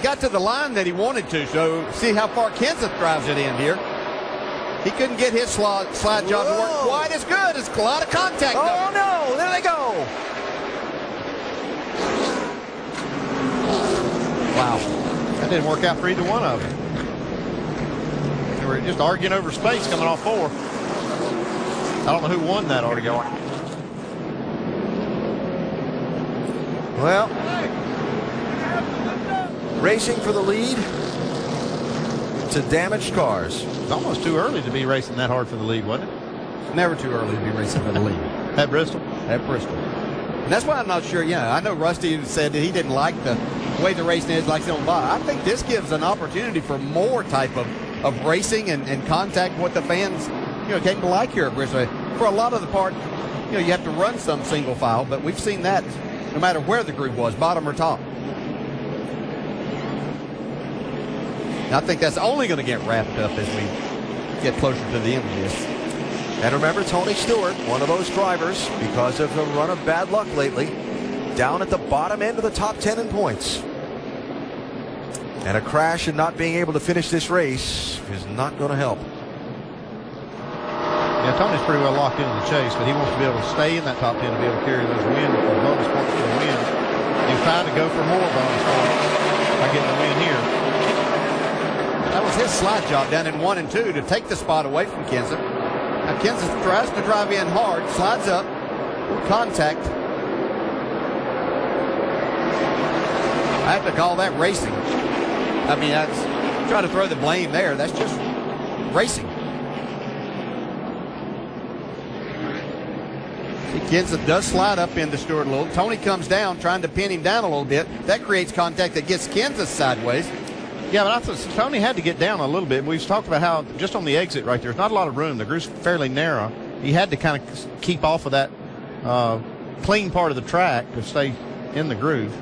Got to the line that he wanted to, so see how far Kenseth drives it in here. He couldn't get his slide job to work quite as good. It's a lot of contact. Oh, no. There they go. Wow. That didn't work out for either one of them. They were just arguing over space coming off 4. I don't know who won that argument. Well, racing for the lead to damaged cars. It's almost too early to be racing that hard for the lead, wasn't it? Never too early to be racing for the lead. At Bristol? At Bristol. And that's why I'm not sure. Yeah, I know Rusty said that he didn't like the way the racing is, like on by. I think this gives an opportunity for more type of racing and contact what the fans, came to like here at Bristol. For a lot of the part, you have to run some single file, but we've seen that no matter where the group was, bottom or top. I think that's only going to get wrapped up as we get closer to the end of this. And remember, Tony Stewart, one of those drivers, because of a run of bad luck lately, down at the bottom end of the top 10 in points. And a crash and not being able to finish this race is not going to help. Yeah, Tony's pretty well locked into the chase, but he wants to be able to stay in that top 10 to be able to carry those bonus points for the win. He's trying to go for more bonus points by getting the win here. That was his slide job down in 1 and 2 to take the spot away from Kenseth. Now Kenseth tries to drive in hard, slides up, contact. I have to call that racing. I mean, that's trying to throw the blame there. That's just racing. See, Kenseth does slide up into Stewart a little. Tony comes down, trying to pin him down a little bit. That creates contact that gets Kenseth sideways. Yeah, but I thought Tony had to get down a little bit. We've talked about how just on the exit right there's not a lot of room. The groove's fairly narrow. He had to kind of keep off of that clean part of the track to stay in the groove.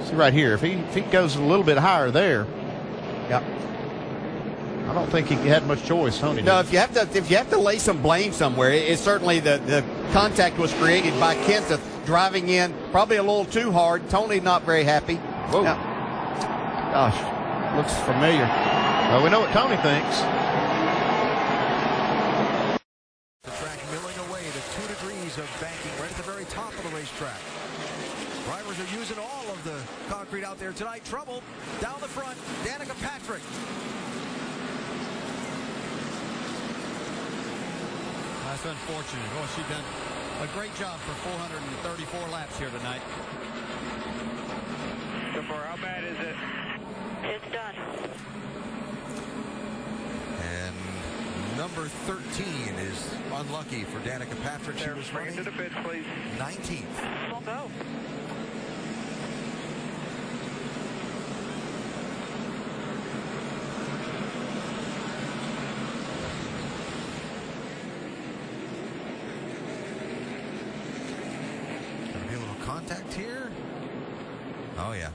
See right here, if he goes a little bit higher there, yeah, I don't think he had much choice. Tony. No, if you have to lay some blame somewhere, it's certainly the contact was created by Kenseth driving in probably a little too hard. Tony not very happy. Whoa. Now, gosh, looks familiar. Well, we know what Tony thinks. The track milling away to 2 degrees of banking right at the very top of the racetrack. Drivers are using all of the concrete out there tonight. Trouble down the front. Danica Patrick. That's unfortunate. Oh, she done a great job for 434 laps here tonight. So far, how bad is it? It's done. And number 13 is unlucky for Danica Patrick. She was running to the pits, please. 19th. We'll go. Contact here. Oh yeah.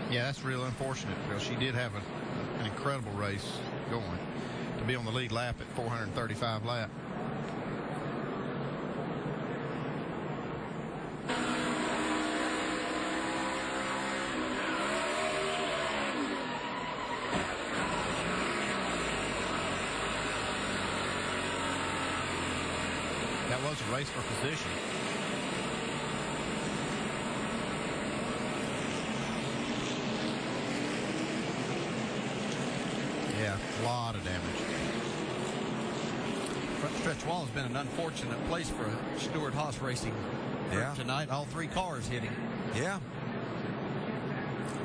Yeah, that's real unfortunate because she did have an incredible race going to be on the lead lap at 435 laps. That was a race for position. Yeah, a lot of damage. Front stretch wall has been an unfortunate place for Stewart Haas Racing tonight. All 3 cars hitting. Yeah.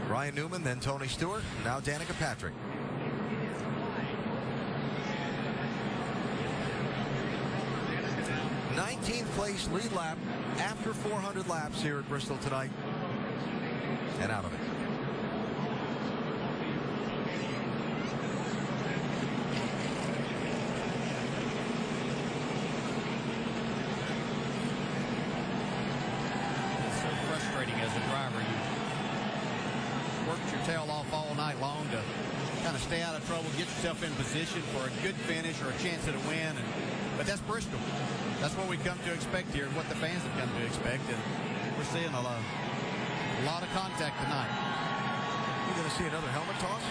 Ryan Newman, then Tony Stewart, now Danica Patrick. 19th place lead lap after 400 laps here at Bristol tonight. And out of it. It's so frustrating as a driver. You worked your tail off all night long to kind of stay out of trouble, get yourself in position for a good finish or a chance at a win, and But that's Bristol. That's what we come to expect here, what the fans have come to expect, and we're seeing a lot of contact tonight. You're going to see another helmet toss?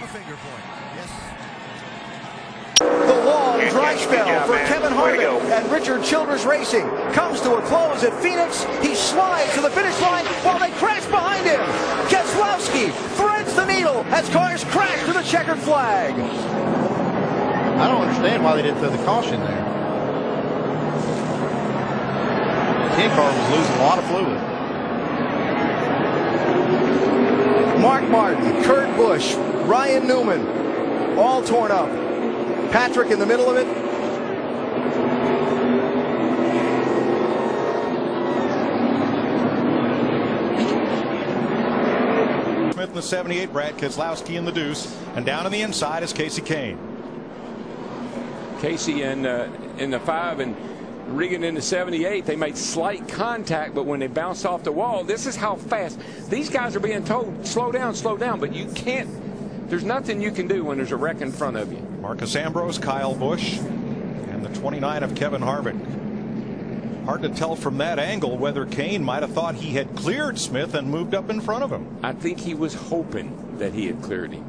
A finger point. Yes. The long dry spell for Kevin Harvick and Richard Childress Racing comes to a close at Phoenix. He slides to the finish line while they crash behind him. Keselowski threads the needle as cars crash to the checkered flag. I don't understand why they didn't throw the caution there. The 10 car was losing a lot of fluid. Mark Martin, Kurt Busch, Ryan Newman, all torn up. Patrick in the middle of it. Smith in the 78, Brad Keselowski in the deuce, and down on the inside is Casey Kane. Casey in the 5 and Regan in the 78, they made slight contact, but when they bounced off the wall, this is how fast these guys are being told, slow down, but you can't. There's nothing you can do when there's a wreck in front of you. Marcus Ambrose, Kyle Busch, and the 29 of Kevin Harvick. Hard to tell from that angle whether Kane might have thought he had cleared Smith and moved up in front of him. I think he was hoping that he had cleared him.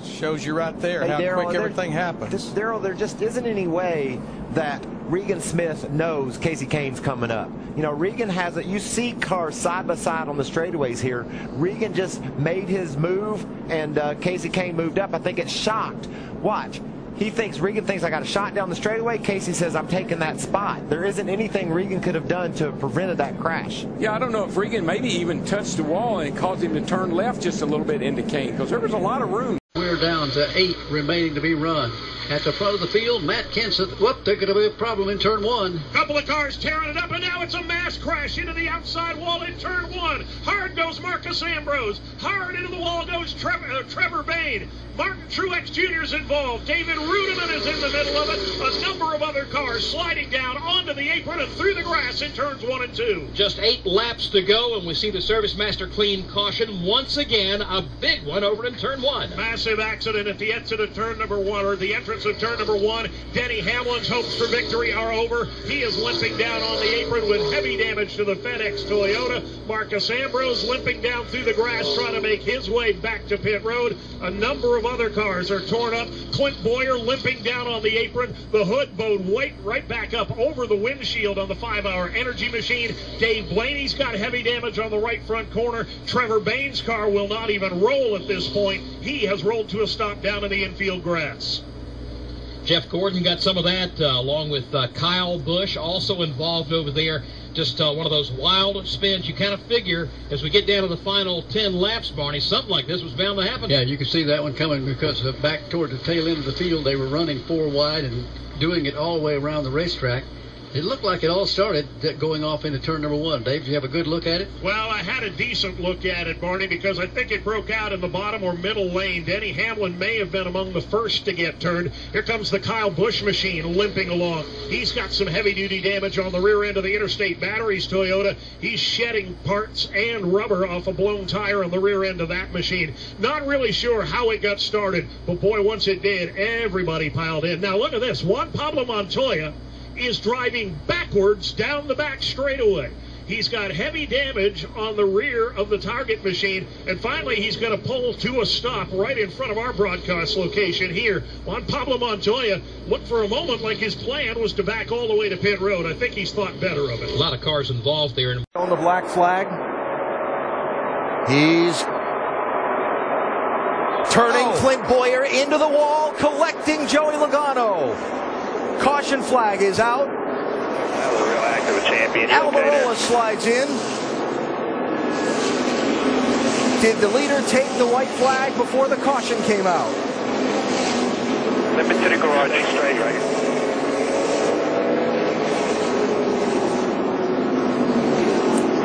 Shows you right there how quick everything happened. Darrell, there just isn't any way that Regan Smith knows Casey Kane's coming up. You know, Regan has it. You see cars side by side on the straightaways here. Regan just made his move, and Casey Kane moved up. I think it's shocked. Watch. Regan thinks I got a shot down the straightaway. Casey says I'm taking that spot. There isn't anything Regan could have done to have prevented that crash. Yeah, I don't know if Regan maybe even touched the wall and caused him to turn left just a little bit into Kane, because there was a lot of room. We're down to 8 remaining to be run. At the front of the field, Matt Kenseth. Whoop, there could be a problem in turn 1. Couple of cars tearing it up, and now it's a mass crash into the outside wall in turn 1. Hard goes Marcus Ambrose. Hard into the wall goes Trevor Bayne. Martin Truex Jr. is involved. David Rudiman is in the middle of it. A number of other cars sliding down onto the apron and through the grass in turns 1 and 2. Just 8 laps to go, and we see the Service Master clean caution. Once again, a big one over in turn 1. Massive accident at the exit of turn number 1, or the entrance of turn number 1. Denny Hamlin's hopes for victory are over. He is limping down on the apron with heavy damage to the FedEx Toyota. Marcus Ambrose limping down through the grass trying to make his way back to pit road. A number of other cars are torn up. Clint Bowyer limping down on the apron. The hood bowed right back up over the windshield on the 5-hour energy machine. Dave Blaney's got heavy damage on the right front corner. Trevor Bayne's car will not even roll at this point. He has rolled to a stop down in the infield grass. Jeff Gordon got some of that, along with Kyle Busch, also involved over there. Just one of those wild spins. You kind of figure, as we get down to the final 10 laps, Barney, something like this was bound to happen. Yeah, you can see that one coming, because back toward the tail end of the field, they were running 4 wide and doing it all the way around the racetrack. It looked like it all started going off into turn number 1. Dave, did you have a good look at it? Well, I had a decent look at it, Barney, because I think it broke out in the bottom or middle lane. Denny Hamlin may have been among the first to get turned. Here comes the Kyle Busch machine limping along. He's got some heavy-duty damage on the rear end of the Interstate Batteries Toyota. He's shedding parts and rubber off a blown tire on the rear end of that machine. Not really sure how it got started, but boy, once it did, everybody piled in. Now, look at this. Juan Pablo Montoya is driving backwards down the back straightaway. He's got heavy damage on the rear of the target machine, and finally he's going to pull to a stop right in front of our broadcast location here. Juan Pablo Montoya looked for a moment like his plan was to back all the way to pit road. I think he's thought better of it. A lot of cars involved there. On the black flag. He's turning Clint Bowyer into the wall, collecting Joey Logano. Caution flag is out. That was a real act of a champion. Almirola slides in. Did the leader take the white flag before the caution came out? Slip into the garage straight right.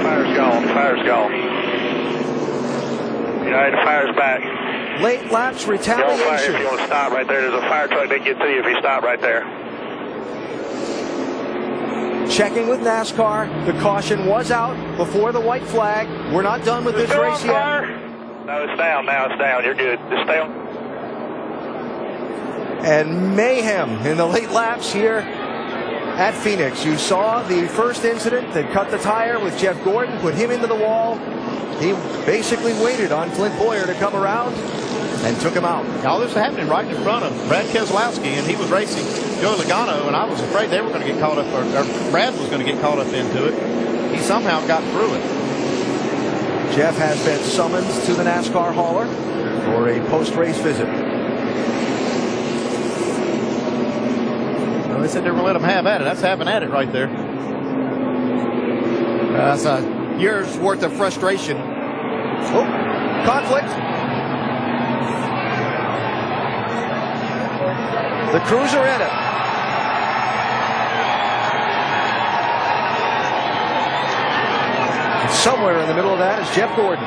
Fire's gone. Fire's gone. United, fire's back. Late lapse retaliation. Fire if you want to stop right there. There's a fire truck that get to you if you stop right there. Checking with NASCAR. The caution was out before the white flag. We're not done with this race yet. No, it's down now. It's down. You're good. Just stay on. and mayhem in the late laps here at Phoenix. You saw the first incident that cut the tire with Jeff Gordon, put him into the wall. He basically waited on Clint Bowyer to come around and took him out. All this is happening right in front of Brad Keselowski, and he was racing Joey Logano, and I was afraid they were going to get caught up, or Brad was going to get caught up into it. He somehow got through it. Jeff has been summoned to the NASCAR hauler for a post-race visit. Well, they said they were going to let him have at it. That's having at it right there. That's a year's worth of frustration. Oh, conflict. The Cruiser in it. And somewhere in the middle of that is Jeff Gordon.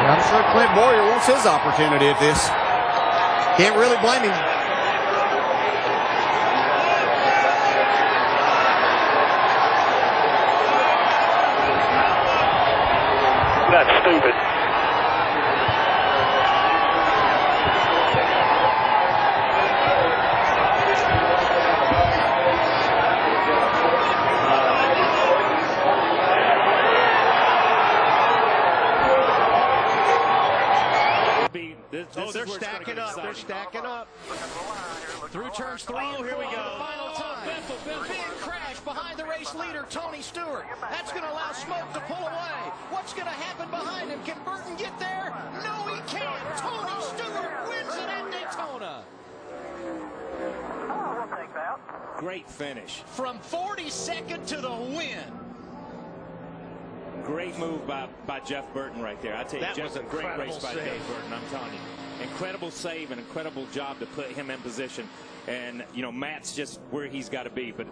I'm sure Clint Bowyer wants his opportunity at this. Can't really blame him. That's stupid. They're stacking up. They're stacking up. Through turns 3. Oh, here we go. Final time. Big crash behind the race leader, Tony Stewart. That's going to allow smoke to pull away. What's going to happen behind him? Can Burton get there? No, he can't. Tony Stewart wins it at Daytona. We'll take that. Great finish. From 42nd to the win. Great move by Jeff Burton right there. I tell you, That Jeff, was a great race by save. Jeff Burton. I'm telling you, incredible save, an incredible job to put him in position. And you know, Matt's just where he's got to be, but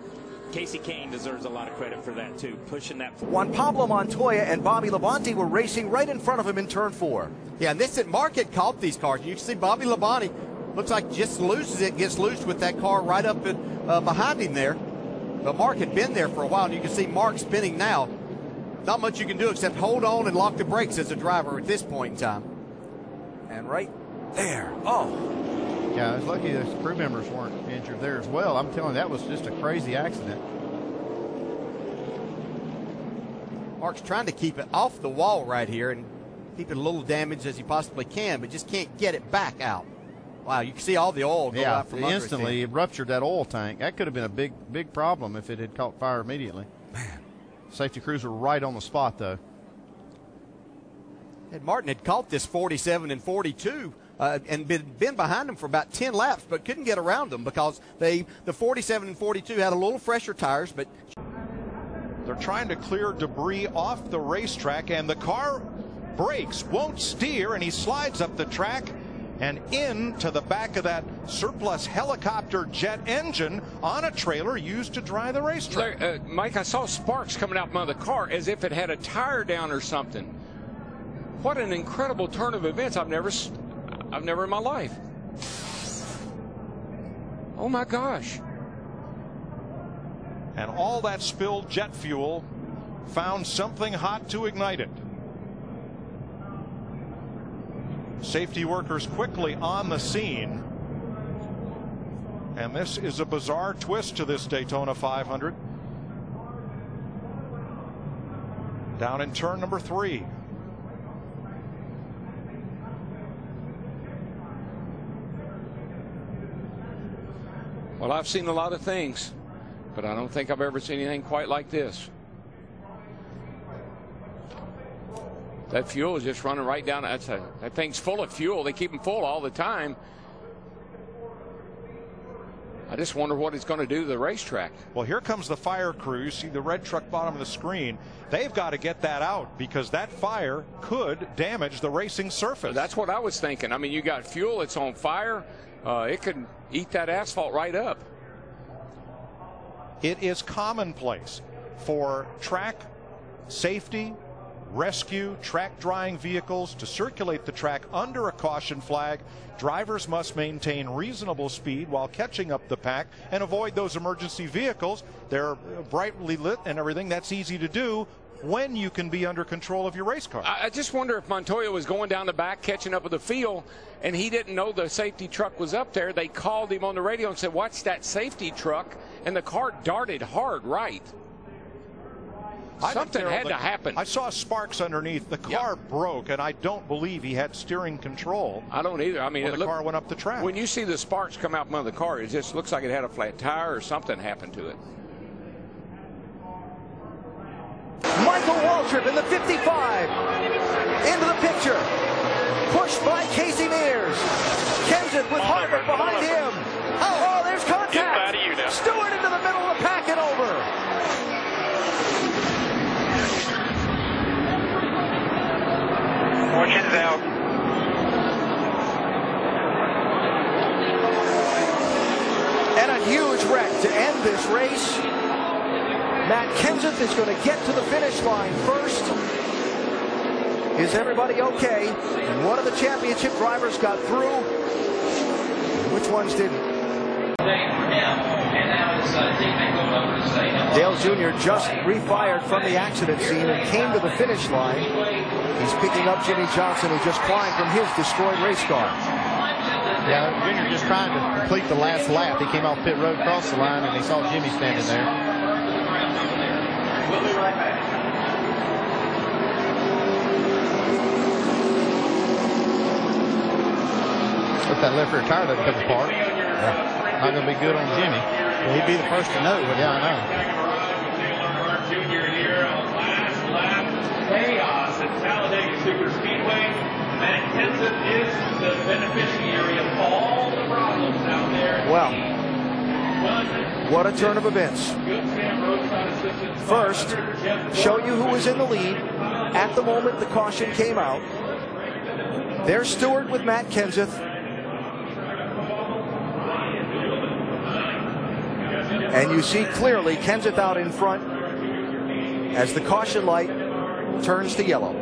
Casey Kane deserves a lot of credit for that too, pushing that. Juan Pablo Montoya and Bobby Labonte were racing right in front of him in turn 4. Yeah, and this at Mark had caught these cars. You can see Bobby Labonte looks like just loses it, gets loose with that car right up behind him there. But Mark had been there for a while, and you can see Mark spinning now. Not much you can do except hold on and lock the brakes as a driver at this point in time. And right there. Oh. Yeah, I was lucky the crew members weren't injured there as well. I'm telling you, that was just a crazy accident. Mark's trying to keep it off the wall right here and keep it a little damaged as he possibly can, but just can't get it back out. Wow, you can see all the oil go out from under it. Instantly it ruptured that oil tank. That could have been a big problem if it had caught fire immediately. Man. Safety crews were right on the spot, though. Ed Martin had caught this 47 and 42 and been behind them for about 10 laps, but couldn't get around them because the 47 and 42 had a little fresher tires. But they're trying to clear debris off the racetrack, and the car brakes, won't steer, and he slides up the track and into the back of that surplus helicopter jet engine on a trailer used to dry the racetrack. Mike, I saw sparks coming out from the car as if it had a tire down or something. What an incredible turn of events. I've never in my life. Oh my gosh. And all that spilled jet fuel found something hot to ignite it. Safety workers quickly on the scene. And this is a bizarre twist to this Daytona 500. Down in turn number 3. Well, I've seen a lot of things, but I don't think I've ever seen anything quite like this. That fuel is just running right down. That thing's full of fuel. They keep them full all the time. I just wonder what it's going to do to the racetrack. Well, here comes the fire crew. You see the red truck bottom of the screen. They've got to get that out because that fire could damage the racing surface. That's what I was thinking. I mean, you got fuel, it's on fire. It could eat that asphalt right up. It is commonplace for track safety, rescue, track drying vehicles to circulate the track under a caution flag. Drivers must maintain reasonable speed while catching up the pack and avoid those emergency vehicles. They're brightly lit and everything. That's easy to do when you can be under control of your race car. I just wonder if Montoya was going down the back catching up with the field and he didn't know the safety truck was up there. They called him on the radio and said, "Watch that safety truck," and the car darted hard right. Something had to happen. I saw sparks underneath. The car broke, and I don't believe he had steering control. I don't either. I mean, the car went up the track. When you see the sparks come out from the car, it just looks like it had a flat tire or something happened to it. Michael Waltrip in the 55 into the picture, pushed by Casey Mears. Kenseth with Harvick behind him. Oh, there's contact. Stewart into the middle of the pack and over. Fortune's out. And a huge wreck to end this race. Matt Kenseth is going to get to the finish line first. Is everybody okay? One of the championship drivers got through. Which ones didn't? Dale Jr. just refired from the accident scene and came to the finish line. He's picking up Jimmy Johnson, who just climbed from his destroyed race car. Yeah, Jr. just trying to complete the last lap. He came off pit road, crossed the line, and he saw Jimmy standing there. We'll be right back. If that left rear tire doesn't come apart, not going to be good on Jimmy. Well, he'd be the first to know. Yeah, I know. Jr. here on last lap. Chaos at Talladega Superspeedway. Matt Kenseth is the beneficiary of all the problems out there. Well, what a turn of events. First, show you who was in the lead at the moment the caution came out. There's Stewart with Matt Kenseth. And you see clearly Kenseth out in front as the caution light turns to yellow.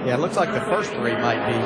Yeah, it looks like the first three might be